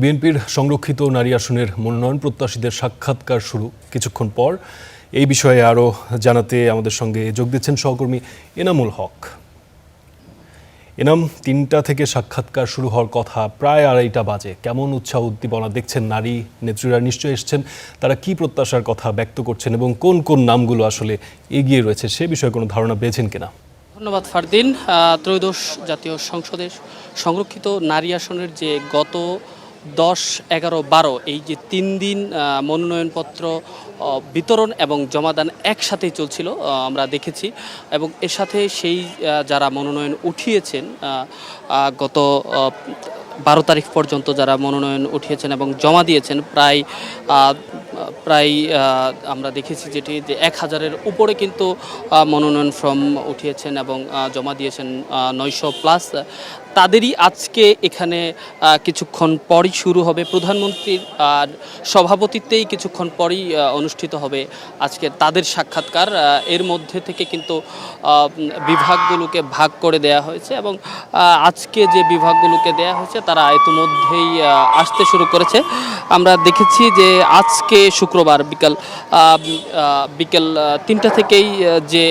বিএনপির সংরক্ষিত নারী আসনের মনোনয়ন প্রত্যাশীদের সাক্ষাৎকার শুরু কিছুক্ষণ পর। এই বিষয়ে আরও জানাতে আমাদের সঙ্গে যোগ দিচ্ছেন সহকর্মী এনামুল হক। এনাম, ৩টা থেকে সাক্ষাৎকার শুরু হওয়ার কথা, প্রায় ২:৩০ বাজে। কেমন উৎসাহ উদ্দীপনা দেখছেন? নারী নেত্রীরা নিশ্চয়ই এসছেন, তারা কি প্রত্যাশার কথা ব্যক্ত করছেন এবং কোন কোন নামগুলো আসলে এগিয়ে রয়েছে সে বিষয়ে কোনো ধারণা পেয়েছেন কিনা? ধন্যবাদ ফারদিন। ত্রয়োদশ জাতীয় সংসদের সংরক্ষিত নারী আসনের যে গত 10, 11, 12 এই যে 3 দিন মনোনয়নপত্র বিতরণ এবং জমাদান একসাথেই চলছিল আমরা দেখেছি, এবং এর সাথে সেই যারা মনোনয়ন উঠিয়েছেন গত 12 তারিখ পর্যন্ত যারা মনোনয়ন উঠিয়েছেন এবং জমা দিয়েছেন প্রায় আমরা দেখেছি যেটি যে 1000-এর উপরে কিন্তু মনোনয়ন ফর্ম উঠিয়েছেন এবং জমা দিয়েছেন 900+। তাদেরই আজকে এখানে কিছুক্ষণ পরই শুরু হবে, প্রধানমন্ত্রীর সভাপতিত্বেই কিছুক্ষণ পরই অনুষ্ঠিত হবে আজকে তাদের সাক্ষাৎকার। এর মধ্যে থেকে কিন্তু বিভাগগুলোকে ভাগ করে দেয়া হয়েছে এবং আজকে যে বিভাগগুলোকে দেয়া হয়েছে তারা ইতিমধ্যেই আসতে শুরু করেছে। আমরা দেখেছি যে আজকে শুক্রবার বিকেল 3টা থেকেই যে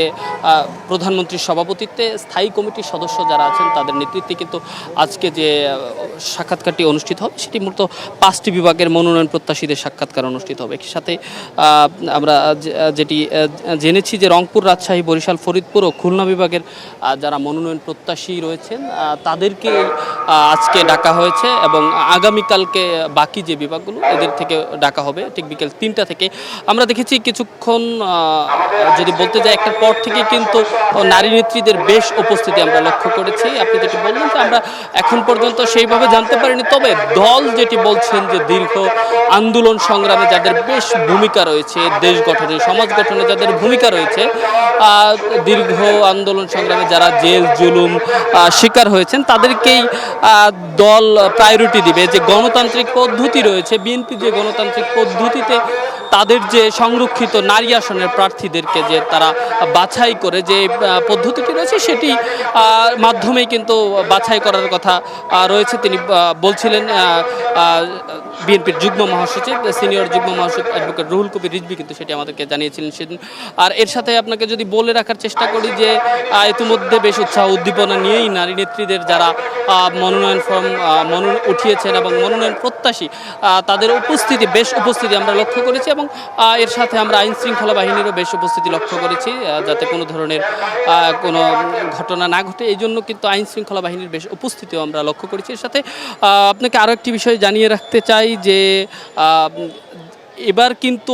প্রধানমন্ত্রীর সভাপতিত্বে স্থায়ী কমিটির সদস্য যারা আছেন তাদের নেতৃত্বে কিন্তু আজকে যে সাক্ষাৎকারটি অনুষ্ঠিত হবে সেটি মূলত 5টি বিভাগের মনোনয়ন প্রত্যাশীদের সাক্ষাৎকার অনুষ্ঠিত হবে। সাথে আমরা যেটি জেনেছি যে রংপুর, রাজশাহী, বরিশাল, ফরিদপুর ও খুলনা বিভাগের যারা মনোনয়ন প্রত্যাশী রয়েছেন তাদেরকে আজকে ডাকা হয়েছে এবং আগামীকালকে বাকি যে বিভাগগুলো এদের থেকে ডাকা হবে ঠিক বিকেল 3টা থেকে। আমরা দেখেছি কিছুক্ষণ যদি বলতে যাই একটার পর থেকে কিন্তু নারী নেত্রীদের বেশ উপস্থিতি আমরা লক্ষ্য করেছি। আপনি যেটি বললেন যে আমরা এখন পর্যন্ত সেইভাবে জানতে পারিনি, তবে দল যেটি বলছেন যে দীর্ঘ আন্দোলন সংগ্রামে যাদের বেশ ভূমিকা রয়েছে, দেশ গঠনে, সমাজ গঠনে যাদের ভূমিকা রয়েছে, দীর্ঘ আন্দোলন সংগ্রামে যারা জেল জুলুম শিকার হয়েছেন তাদেরকেই দল প্রায়োরিটি দিবে। যে গণতান্ত্রিক পদ্ধতি রয়েছে, বিএনপি যে গণতান্ত্রিক পদ্ধতিতে তাদের যে সংরক্ষিত নারী আসনের প্রার্থীদেরকে যে তারা বাছাই করে যে পদ্ধতিটি রয়েছে সেটি মাধ্যমেই কিন্তু বাছাই করার কথা রয়েছে। তিনি বলছিলেন বিএনপির যুগ্ম মহাসচিব, সিনিয়র যুগ্ম মহাসচিব অ্যাডভোকেট রুহুল কবির রিজভী কিন্তু সেটি আমাদেরকে জানিয়েছিলেন সেদিন। আর এর সাথে আপনাকে যদি বলে রাখার চেষ্টা করি যে ইতিমধ্যে বেশ উৎসাহ উদ্দীপনা নিয়েই নারী নেত্রীদের যারা মনোনয়ন ফর্ম উঠিয়েছেন এবং মনোনয়ন প্রত্যাশী তাদের বেশ উপস্থিতি আমরা লক্ষ্য করেছি এবং এর সাথে আমরা আইন শৃঙ্খলা বাহিনীরও বেশ উপস্থিতি লক্ষ্য করেছি যাতে কোনো ধরনের কোনো ঘটনা না ঘটে, এই জন্য কিন্তু আইন শৃঙ্খলা বাহিনীর বেশ উপস্থিতিও আমরা লক্ষ্য করেছি। এর সাথে আপনাকে আরও একটি বিষয় জানিয়ে রাখতে চাই যে এবার কিন্তু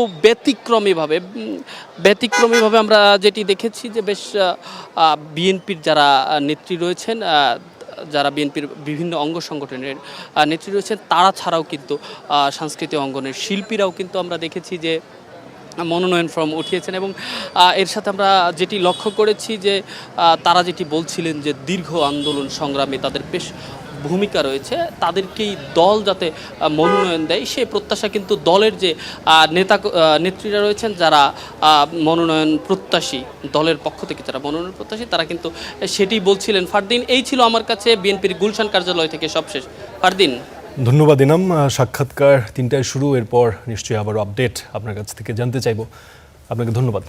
ব্যতিক্রমীভাবে আমরা যেটি দেখেছি যে বেশ বিএনপির যারা নেত্রী রয়েছেন, যারা বিএনপির বিভিন্ন অঙ্গ সংগঠনের নেত্রী রয়েছেন তারা ছাড়াও কিন্তু সাংস্কৃতিক অঙ্গনের শিল্পীরাও কিন্তু আমরা দেখেছি যে মনোনয়ন ফর্ম উঠিয়েছেন এবং এর সাথে আমরা যেটি লক্ষ্য করেছি যে তারা যেটি বলছিলেন যে দীর্ঘ আন্দোলন সংগ্রামে তাদের বেশ ভূমিকা রয়েছে, তাদেরকেই দল যাতে মনোনয়ন দেয় সেই প্রত্যাশা কিন্তু দলের যে নেত্রীরা রয়েছেন যারা মনোনয়ন প্রত্যাশী, দলের পক্ষ থেকে যারা মনোনয়ন প্রত্যাশী তারা কিন্তু সেটি বলছিলেন। ফারদিন, এই ছিল আমার কাছে বিএনপির গুলশান কার্যালয় থেকে সবশেষ। ফারদিন, ধন্যবাদ ইনাম। সাক্ষাৎকার 3টায় শুরু, এরপর নিশ্চয়ই আবারও আপডেট আপনার কাছ থেকে জানতে চাইব। আপনাকে ধন্যবাদ।